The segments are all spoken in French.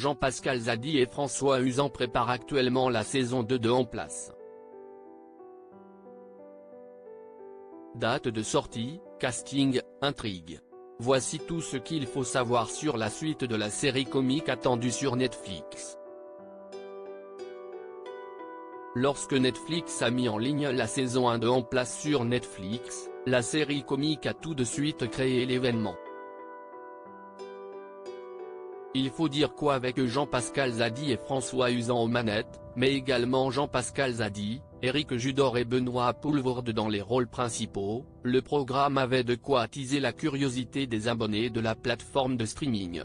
Jean-Pascal Zadi et François Uzan préparent actuellement la saison 2 de En Place. Date de sortie, casting, intrigue. Voici tout ce qu'il faut savoir sur la suite de la série comique attendue sur Netflix. Lorsque Netflix a mis en ligne la saison 1 de En Place sur Netflix, la série comique a tout de suite créé l'événement. Il faut dire quoi avec Jean-Pascal Zadi et François Uzan aux manettes, mais également Jean-Pascal Zadi, Éric Judor et Benoît Poelvoorde dans les rôles principaux, le programme avait de quoi attiser la curiosité des abonnés de la plateforme de streaming.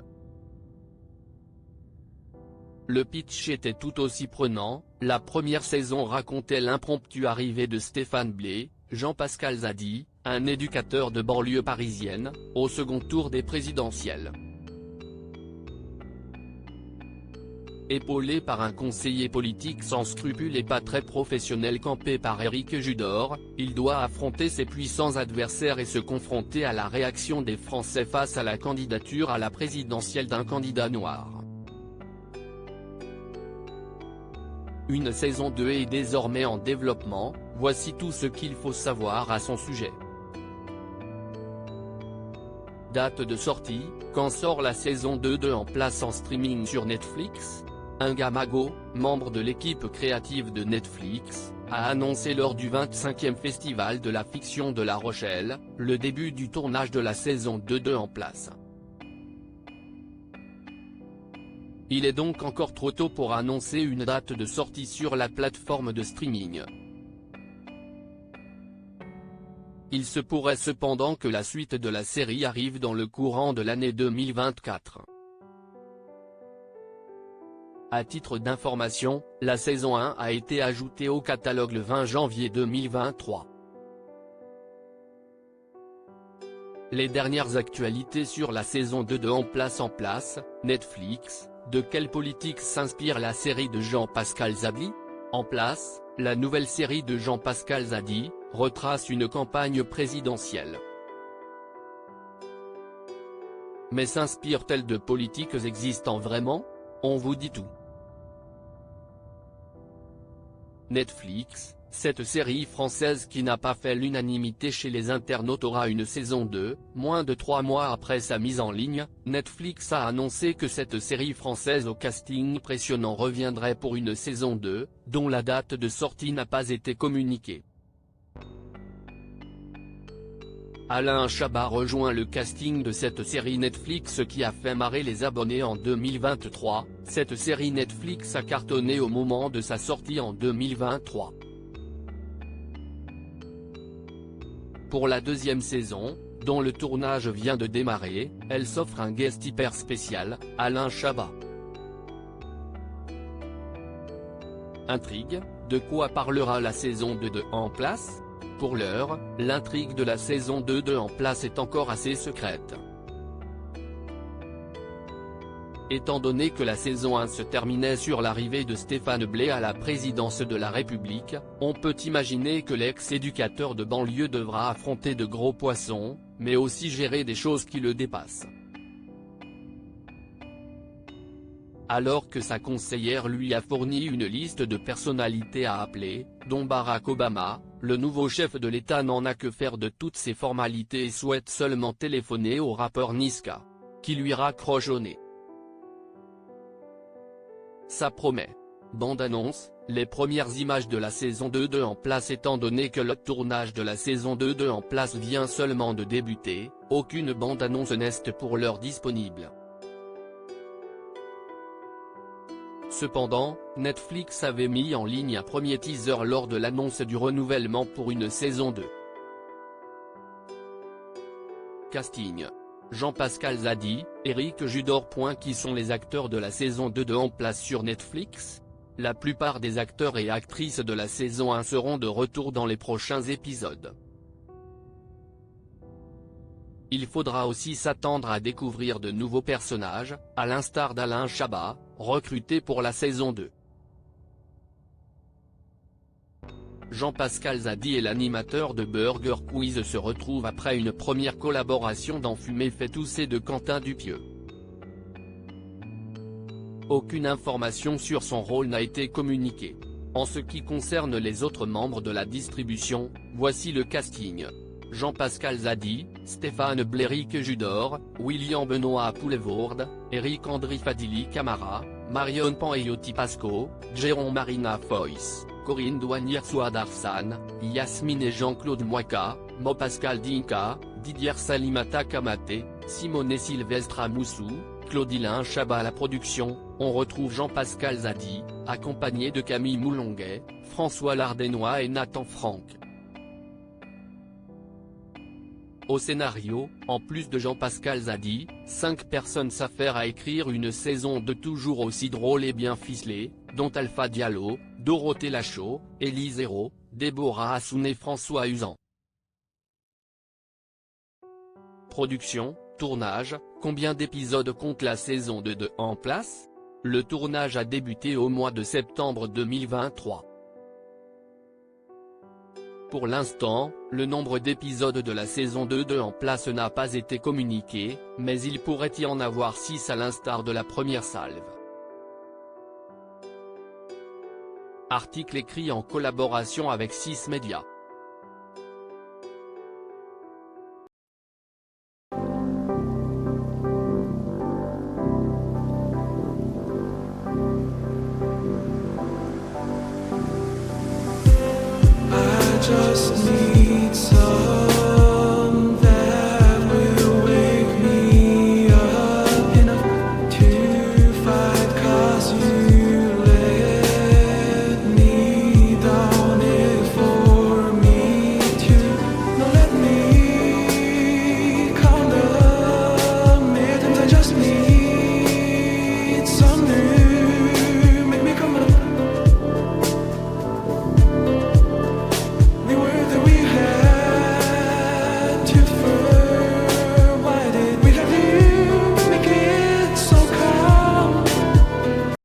Le pitch était tout aussi prenant, la première saison racontait l'impromptue arrivée de Stéphane Blé, Jean-Pascal Zadi, un éducateur de banlieue parisienne, au second tour des présidentielles. Épaulé par un conseiller politique sans scrupules et pas très professionnel campé par Éric Judor, il doit affronter ses puissants adversaires et se confronter à la réaction des Français face à la candidature à la présidentielle d'un candidat noir. Une saison 2 est désormais en développement, voici tout ce qu'il faut savoir à son sujet. Date de sortie, quand sort la saison 2 de En Place en streaming sur Netflix ? Ngamago, membre de l'équipe créative de Netflix, a annoncé lors du 25e Festival de la fiction de La Rochelle, le début du tournage de la saison 2 de En Place. Il est donc encore trop tôt pour annoncer une date de sortie sur la plateforme de streaming. Il se pourrait cependant que la suite de la série arrive dans le courant de l'année 2024. À titre d'information, la saison 1 a été ajoutée au catalogue le 20 janvier 2023. Les dernières actualités sur la saison 2 de En Place, Netflix, de quelle politique s'inspire la série de Jean-Pascal Zadi ? En Place, la nouvelle série de Jean-Pascal Zadi, retrace une campagne présidentielle. Mais s'inspire-t-elle de politiques existant vraiment ? On vous dit tout. Netflix, cette série française qui n'a pas fait l'unanimité chez les internautes aura une saison 2, moins de 3 mois après sa mise en ligne, Netflix a annoncé que cette série française au casting impressionnant reviendrait pour une saison 2, dont la date de sortie n'a pas été communiquée. Alain Chabat rejoint le casting de cette série Netflix qui a fait marrer les abonnés en 2023, cette série Netflix a cartonné au moment de sa sortie en 2023. Pour la deuxième saison, dont le tournage vient de démarrer, elle s'offre un guest hyper spécial, Alain Chabat. Intrigue, de quoi parlera la saison 2 de En Place ? Pour l'heure, l'intrigue de la saison 2 de En Place est encore assez secrète. Étant donné que la saison 1 se terminait sur l'arrivée de Stéphane Blé à la présidence de la République, on peut imaginer que l'ex-éducateur de banlieue devra affronter de gros poissons, mais aussi gérer des choses qui le dépassent. Alors que sa conseillère lui a fourni une liste de personnalités à appeler, dont Barack Obama, le nouveau chef de l'État n'en a que faire de toutes ces formalités et souhaite seulement téléphoner au rappeur Niska, qui lui raccroche au nez. Ça promet. Bande-annonce, les premières images de la saison 2 de En Place. Étant donné que le tournage de la saison 2 de En Place vient seulement de débuter, aucune bande-annonce n'est pour l'heure disponible. Cependant, Netflix avait mis en ligne un premier teaser lors de l'annonce du renouvellement pour une saison 2. Casting. Jean-Pascal Zadi, Éric Judor. Qui sont les acteurs de la saison 2 de En Place sur Netflix ? La plupart des acteurs et actrices de la saison 1 seront de retour dans les prochains épisodes. Il faudra aussi s'attendre à découvrir de nouveaux personnages, à l'instar d'Alain Chabat, recruté pour la saison 2. Jean-Pascal Zadi et l'animateur de Burger Quiz se retrouvent après une première collaboration dans Fumer fait tousser de Quentin Dupieux. Aucune information sur son rôle n'a été communiquée. En ce qui concerne les autres membres de la distribution, voici le casting. Jean-Pascal Zadi, Stéphane Bléric-Judor, William Benoît Poulevorde, Eric Andri Fadili Camara, Marion Panayoti Pasco, Jérôme Marina Foïs, Corinne Douanier Souad Arsane, Yasmine et Jean-Claude Mouaka, Mo Pascal Dinka, Didier Salimata Kamate, Simone Sylvestre Moussou, Claudilin Chabat à la production. On retrouve Jean-Pascal Zadi, accompagné de Camille Moulonguet, François Lardénois et Nathan Franck. Au scénario, en plus de Jean-Pascal Zadi, 5 personnes s'affairent à écrire une saison 2 toujours aussi drôle et bien ficelée, dont Alpha Diallo, Dorothée Lachaud, Élise Hérault, Déborah Assoun et François Usan. Production, tournage, combien d'épisodes compte la saison 2 en place? Le tournage a débuté au mois de septembre 2023. Pour l'instant, le nombre d'épisodes de la saison 2 en place n'a pas été communiqué, mais il pourrait y en avoir 6 à l'instar de la première salve. Article écrit en collaboration avec 6 médias.